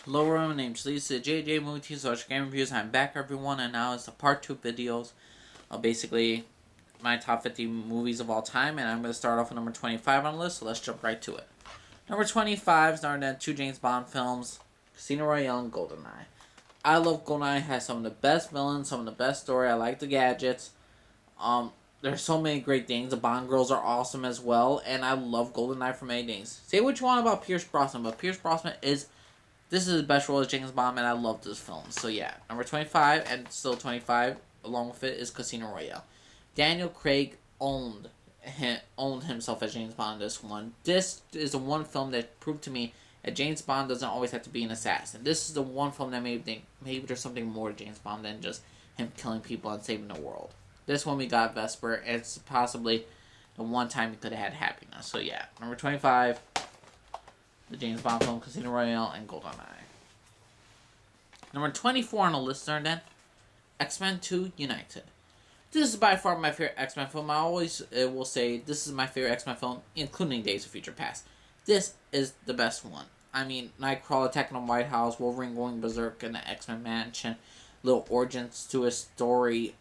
Hello everyone, my name's Lisa, JJ Movie TV Social Game Reviews. I'm back everyone, and now it's the part 2 videos of basically my top 50 movies of all time, and I'm going to start off with number 25 on the list, so let's jump right to it. Number 25 starring in two James Bond films, Casino Royale and GoldenEye. I love GoldenEye, it has some of the best villains, some of the best story, I like the gadgets. There's so many great things, the Bond girls are awesome as well, and I love GoldenEye for many things. Say what you want about Pierce Brosnan, but Pierce Brosnan is this is his best role as James Bond, and I love this film. So yeah, number 25, and still 25, along with it, is Casino Royale. Daniel Craig owned himself as James Bond in this one. This is the one film that proved to me that James Bond doesn't always have to be an assassin. This is the one film that made me think maybe there's something more to James Bond than just him killing people and saving the world. This one we got Vesper, and it's possibly the one time he could have had happiness. So yeah, number 25, the James Bond film Casino Royale and GoldenEye. Number 24 on the list are then X-Men 2 United. This is by far my favorite X-Men film. I always will say this is my favorite X-Men film, including Days of Future Past. This is the best one. I mean, Nightcrawler attacking the White House, Wolverine going berserk in the X-Men mansion, little origins to his story.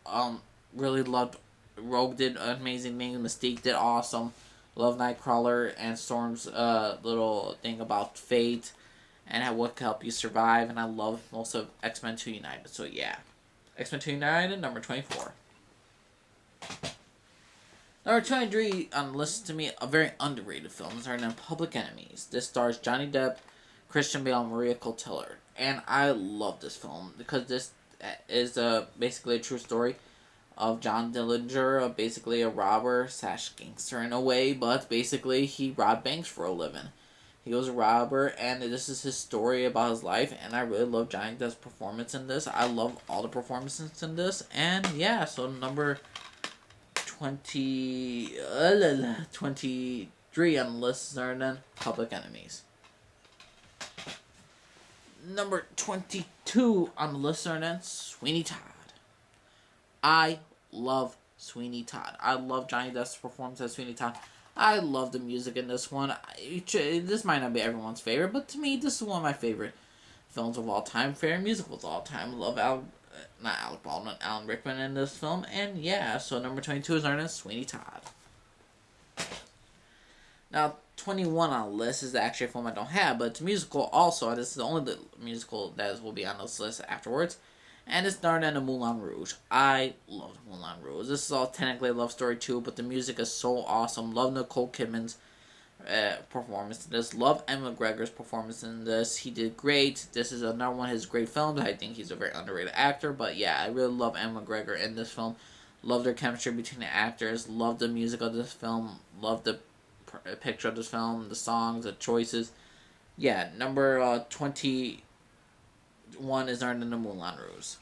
Really loved Rogue did amazing things. Mystique did awesome. Love Nightcrawler and Storm's little thing about fate and what can help you survive. And I love most of X-Men 2 United. So yeah, X-Men 2 United, number 24. Number 23 on the list to me, a very underrated film, is named Public Enemies. This stars Johnny Depp, Christian Bale, and Maria Cotillard. And I love this film because this is basically a true story of John Dillinger, basically a robber slash gangster in a way, but basically he robbed banks for a living. He was a robber, and this is his story about his life, and I really love Johnny Depp's performance in this. I love all the performances in this, and yeah, so number 23 on the list are then Public Enemies. Number 22 on the list are then Sweeney Todd. I love Sweeney Todd. I love Johnny Depp's performance as Sweeney Todd. I love the music in this one. This might not be everyone's favorite, but to me, this is one of my favorite films of all time. Favorite musicals of all time. Love not Alec Baldwin, Alan Rickman in this film. And yeah, so number 22 is Ernest Sweeney Todd. Now, 21 on the list is actually a film I don't have, but it's a musical also. This is the only musical that will be on this list afterwards. And it's starred in the Moulin Rouge. I love Moulin Rouge. This is all technically a love story too, but the music is so awesome. Love Nicole Kidman's performance in this. Love Emma McGregor's performance in this. He did great. This is another one of his great films. I think he's a very underrated actor, but yeah, I really love Emma McGregor in this film. Love their chemistry between the actors. Love the music of this film. Love the picture of this film, the songs, the choices. Yeah, number 21 is earned in the Moulin Rouge.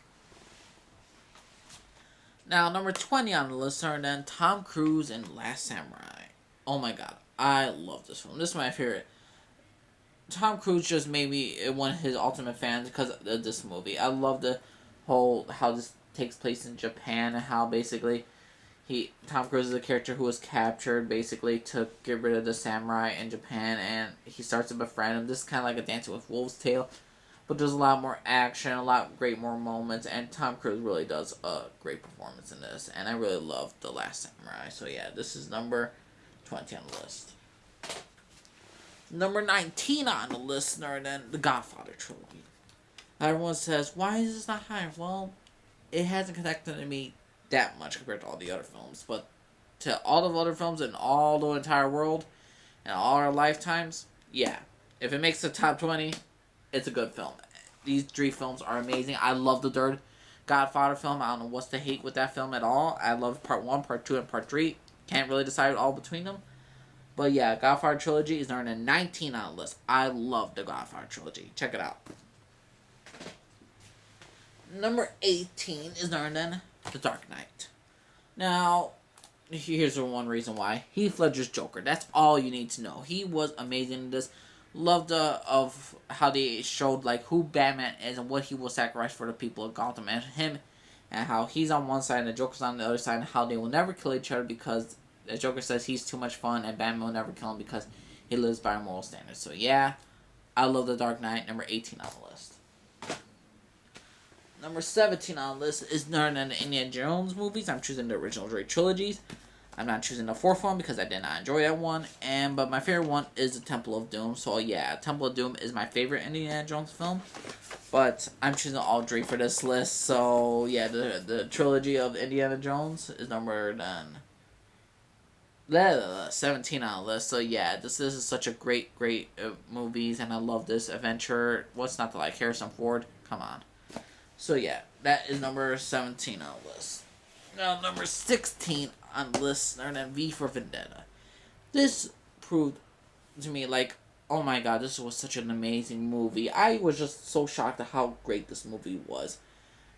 Now, number 20 on the list are then Tom Cruise and Last Samurai. Oh my god, I love this film. This is my favorite. Tom Cruise just made me one of his ultimate fans because of this movie. I love the whole, how this takes place in Japan and how basically Tom Cruise is a character who was captured basically to get rid of the samurai in Japan, and he starts to befriend him. This is kind of like a Dancing with Wolves tale, but there's a lot more action, a lot more moments, and Tom Cruise really does a great performance in this, and I really love The Last Samurai. So yeah, this is number 20 on the list. Number 19 on the list are then The Godfather trilogy. Everyone says, why is this not higher? Well, it hasn't connected to me that much compared to all the other films, but to all the other films in all the entire world and all our lifetimes, yeah, if it makes the top 20, it's a good film. These three films are amazing. I love the third Godfather film. I don't know what's to hate with that film at all. I love part 1, part 2, and part 3. Can't really decide all between them. But yeah, Godfather trilogy is earned a 19 on the list. I love the Godfather trilogy. Check it out. Number 18 is earned in The Dark Knight. Now, here's the one reason why. Heath Ledger's Joker. That's all you need to know. He was amazing in this. Loved of how they showed like who Batman is and what he will sacrifice for the people of Gotham, and him, and how he's on one side and the Joker's on the other side, and how they will never kill each other because the Joker says he's too much fun, and Batman will never kill him because he lives by moral standards. So yeah, I love The Dark Knight. Number 18 on the list. Number 17 on the list is none of the Indiana Jones movies. I'm choosing the original three trilogies. I'm not choosing the fourth one because I did not enjoy that one. But my favorite one is the Temple of Doom. So yeah, Temple of Doom is my favorite Indiana Jones film. But I'm choosing all three for this list. So yeah, the trilogy of Indiana Jones is number 17 on the list. So yeah, this is such a great movies, and I love this adventure. What's not to like? Harrison Ford, come on. So yeah, that is number 17 on the list. Now number 16 on the list, and V for Vendetta. This proved to me like, oh my god, this was such an amazing movie. I was just so shocked at how great this movie was.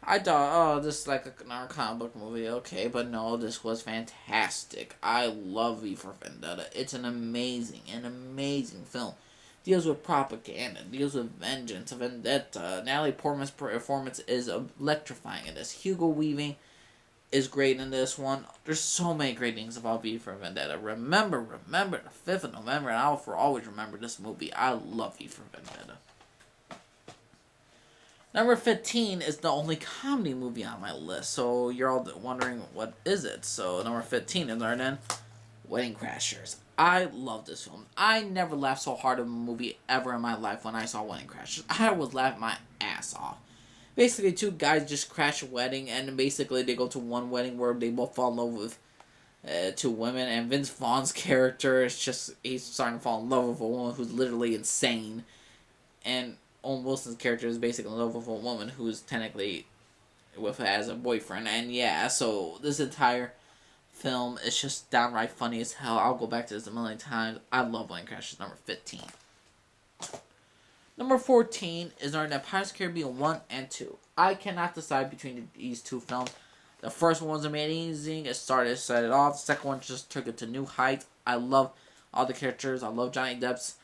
I thought, oh, this is like another comic book movie, okay, but no, this was fantastic. I love V for Vendetta. It's an amazing film. Deals with propaganda, deals with vengeance, vendetta. Natalie Portman's performance is electrifying in this. Hugo Weaving is great in this one. There's so many great things about V for Vendetta. Remember the 5th of November, and I'll for always remember this movie. I love V for Vendetta. Number 15 is the only comedy movie on my list, so you're all wondering what is it. So number 15 is Arden, Wedding Crashers. I love this film. I never laughed so hard at a movie ever in my life when I saw Wedding Crashers. I was laughing my ass off. Basically, two guys just crash a wedding, and basically they go to one wedding where they both fall in love with two women, and Vince Vaughn's character is just, he's starting to fall in love with a woman who's literally insane, and Owen Wilson's character is basically in love with a woman who's technically with as a boyfriend, and yeah, so this entire film is just downright funny as hell. I'll go back to this a million times. I love Wedding Crashers. Number 15. Number 14 is Pirates of the Caribbean 1 and 2. I cannot decide between these two films. The first one was amazing. It set it off. The second one just took it to new heights. I love all the characters. I love Johnny Depp's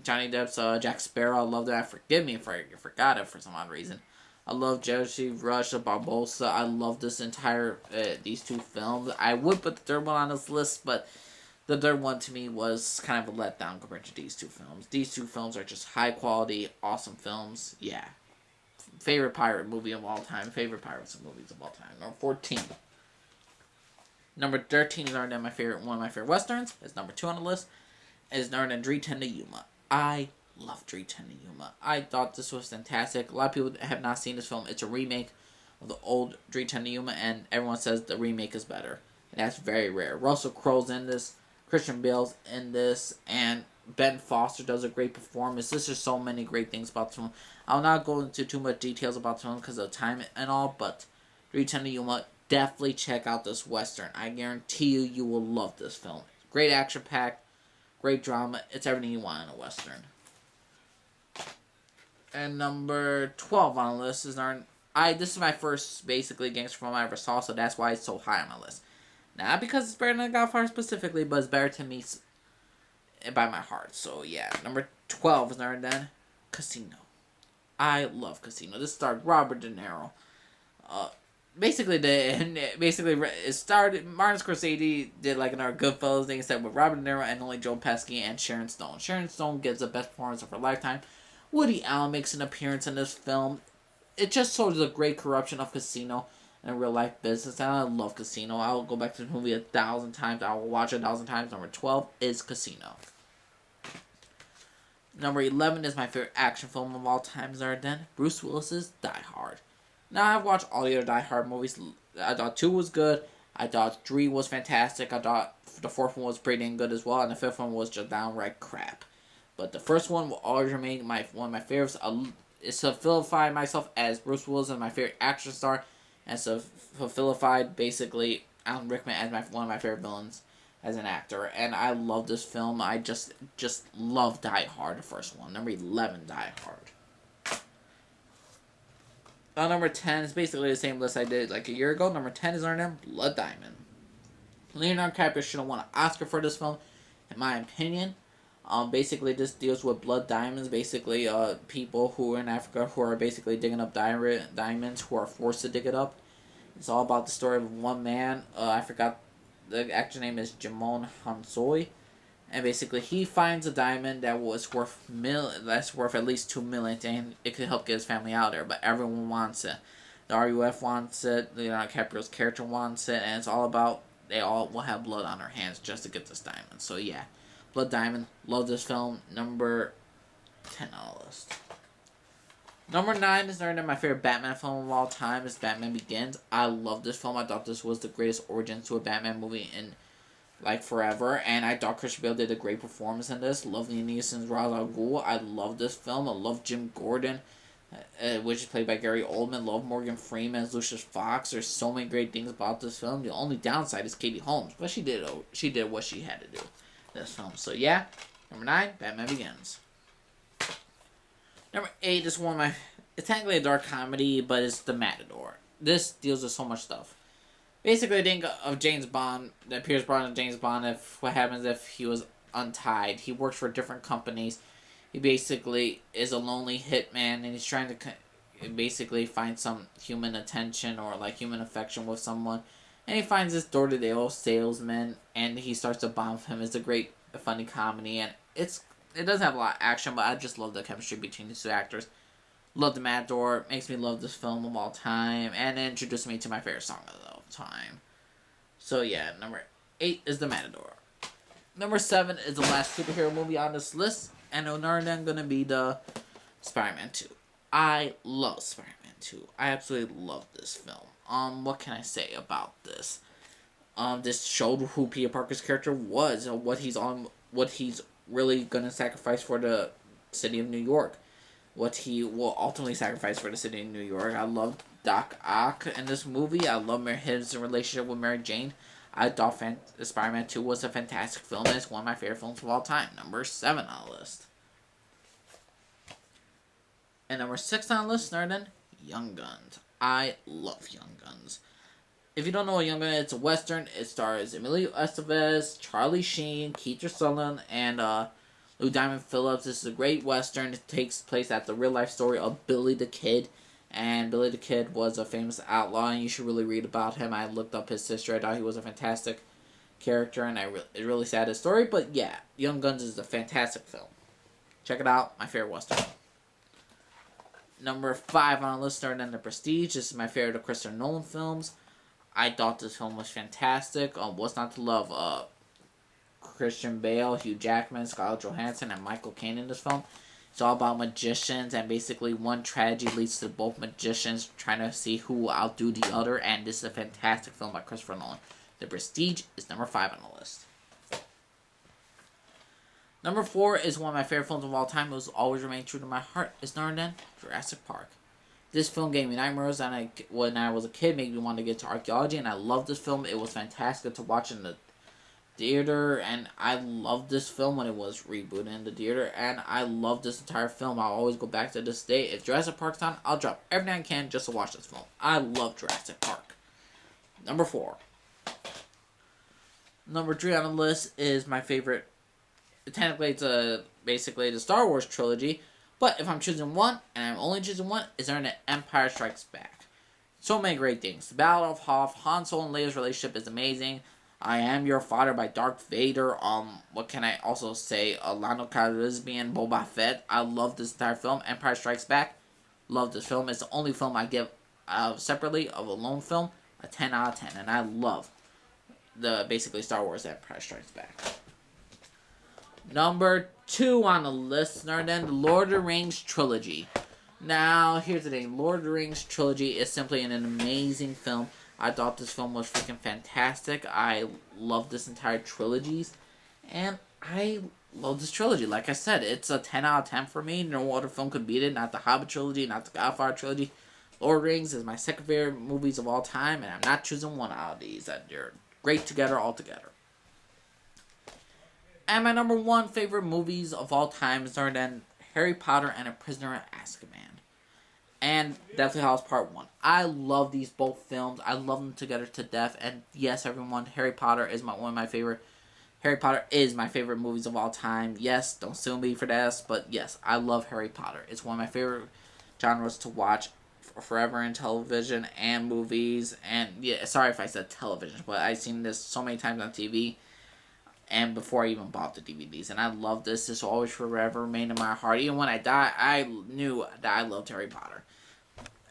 Johnny Depp's Jack Sparrow. I love that. Forgive me if I forgot it for some odd reason. I love Jesse Rush, Barbosa. I love this entire these two films. I would put the third one on this list, but the third one to me was kind of a letdown compared to these two films. These two films are just high quality, awesome films. Yeah. Favorite pirate movie of all time. Favorite pirates movies of all time. Number 14. Number 13 is one of my favorite westerns. It's number 2 on the list. Is Dree 10 to Yuma. I love Dree 10 to Yuma. I thought this was fantastic. A lot of people have not seen this film. It's a remake of the old Dree 10 to Yuma, and everyone says the remake is better. And that's very rare. Russell Crowe's in this. Christian Bale's in this, and Ben Foster does a great performance. There's just so many great things about this film. I'll not go into too much details about this film because of time and all, but Dree 10 to Yuma, definitely check out this Western. I guarantee you will love this film. Great action-packed, great drama. It's everything you want in a Western. And number 12 on the list is this is my first, basically, gangster film I ever saw, so that's why it's so high on my list. Not because it's better than Godfather specifically, but it's better to me by my heart. So, yeah. Number 12 is Casino. I love Casino. This starred Robert De Niro. It started, Martin Scorsese did like another Goodfellas thing instead with Robert De Niro and only Joe Pesci and Sharon Stone. Sharon Stone gives the best performance of her lifetime. Woody Allen makes an appearance in this film. It just shows a great corruption of Casino and real life business, and I love Casino. I'll go back to the movie 1,000 times. I will watch it 1,000 times. Number 12 is Casino. Number 11 is my favorite action film of all time, Bruce Willis's Die Hard. Now, I've watched all the other Die Hard movies. I thought 2 was good. I thought 3 was fantastic. I thought the 4th one was pretty dang good as well, and the 5th one was just downright crap. But the first one will always remain one of my favorites. It's solidified myself as Bruce Willis as my favorite action star, and solidified basically Alan Rickman as one of my favorite villains as an actor. And I love this film. I just love Die Hard, the first one. Number 11, Die Hard. Number 10 is basically the same list I did like a year ago. Number 10 is Blood Diamond. Leonardo DiCaprio should have won an Oscar for this film, in my opinion. Basically, this deals with blood diamonds. Basically, people who are in Africa who are basically digging up diamonds who are forced to dig it up. It's all about the story of one man. I forgot the actor name is Djimon Hounsou. And basically, he finds a diamond that was that's worth at least 2 million, and it could help get his family out there. But everyone wants it. The RUF wants it. Leonardo DiCaprio's character wants it, and it's all about they all will have blood on their hands just to get this diamond. So yeah, Blood Diamond. Love this film. Number 10 on the list. Number 9 is my favorite Batman film of all time. Is Batman Begins. I love this film. I thought this was the greatest origin to a Batman movie in like forever, and I thought Christian Bale did a great performance in this. Love Liam Neeson's Ra's al Ghul. I love this film. I love Jim Gordon, which is played by Gary Oldman. Love Morgan Freeman as Lucius Fox. There's so many great things about this film. The only downside is Katie Holmes, but she did what she had to do in this film. So yeah, number 9, Batman Begins. Number 8 is one of my. It's technically a dark comedy, but it's The Matador. This deals with so much stuff. Basically, I think of James Bond, that Pierce Brosnan James Bond, if what happens if he was untied. He works for different companies. He basically is a lonely hitman, and he's trying to basically find some human attention or like human affection with someone. And he finds this door-to-door salesman, and he starts to bond with him. It's a great, funny comedy, and it doesn't have a lot of action, but I just love the chemistry between these two actors. Love The Matador. Makes me love this film of all time, and it introduced me to my favorite song of all time. So yeah, number 8 is The Matador. Number 7 is the last superhero movie on this list, and another then gonna be the Spider-Man 2. I love Spider-Man 2. I absolutely love this film. What can I say about this? This showed who Peter Parker's character was, and what he's really gonna sacrifice for the city of New York. What he will ultimately sacrifice for the city of New York. I love Doc Ock in this movie. I love his relationship with Mary Jane. I thought Spider-Man 2 was a fantastic film, and it's one of my favorite films of all time. Number 7 on the list. And number 6 on the list, then, Young Guns. I love Young Guns. If you don't know what Young Guns is, it's a Western. It stars Emilio Estevez, Charlie Sheen, Kiefer Sutherland, and Lou Diamond Phillips. This is a great Western. It takes place at the real-life story of Billy the Kid. And Billy the Kid was a famous outlaw, and you should really read about him. I looked up his history. I thought he was a fantastic character, and it's really sad his story. But yeah, Young Guns is a fantastic film. Check it out. My favorite Western. Number 5 on the list, then The Prestige. This is my favorite of Christopher Nolan films. I thought this film was fantastic. What's not to love? Christian Bale, Hugh Jackman, Scarlett Johansson, and Michael Caine in this film. It's all about magicians, and basically one tragedy leads to both magicians trying to see who will outdo the other, and this is a fantastic film by Christopher Nolan. The Prestige is number 5 on the list. Number 4 is one of my favorite films of all time. It will always remain true to my heart. It's Jurassic Park. This film gave me nightmares when I was a kid, made me want to get into archaeology, and I love this film. It was fantastic to watch in the theater, and I loved this film when it was rebooted in the theater, and I love this entire film. I'll always go back to this day. If Jurassic Park's on, I'll drop everything I can just to watch this film. I love Jurassic Park. Number 4. Number 3 on the list is my favorite. Technically, it's basically the Star Wars trilogy, but if I'm choosing one, and I'm only choosing one, is The Empire Strikes Back. So many great things. The Battle of Hoth, Han Solo and Leia's relationship is amazing. I Am Your Father by Darth Vader. What can I also say? Lando Calrissian, Boba Fett. I love this entire film. Empire Strikes Back. Love this film. It's the only film I give separately of a lone film a 10 out of 10. And I love basically Star Wars Empire Strikes Back. Number 2 on the list, then, the Lord of the Rings trilogy. Now, here's the thing. Lord of the Rings trilogy is simply an amazing film. I thought this film was freaking fantastic. I love this entire trilogy. And I love this trilogy. Like I said, it's a 10 out of 10 for me. No other film could beat it. Not the Hobbit trilogy, not the Godfather trilogy. Lord of the Rings is my second favorite movies of all time. And I'm not choosing one out of these. They're great together, all together. And my number 1 favorite movies of all time is then Harry Potter and A Prisoner of Azkaban. And Deathly Hallows Part 1. I love these both films. I love them together to death. And yes, everyone, Harry Potter is one of my favorite. Harry Potter is my favorite movies of all time. Yes, don't sue me for this, but yes, I love Harry Potter. It's one of my favorite genres to watch forever in television and movies. And yeah, sorry if I said television, but I've seen this so many times on TV. and before I even bought the DVDs. And I love this. This will always forever remain in my heart. Even when I die, I knew that I loved Harry Potter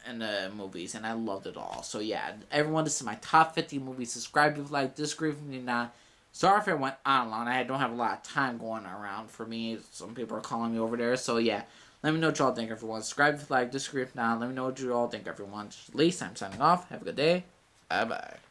and the movies, and I loved it all. So yeah, everyone, this is my top 50 movies. Subscribe if you like, disagree with me not. Sorry if it went on long. I don't have a lot of time going around for me. Some people are calling me over there. So yeah, let me know what y'all think, everyone. Subscribe if you like, disagree if not. Let me know what you all think, everyone. At least I'm signing off. Have a good day. Bye bye.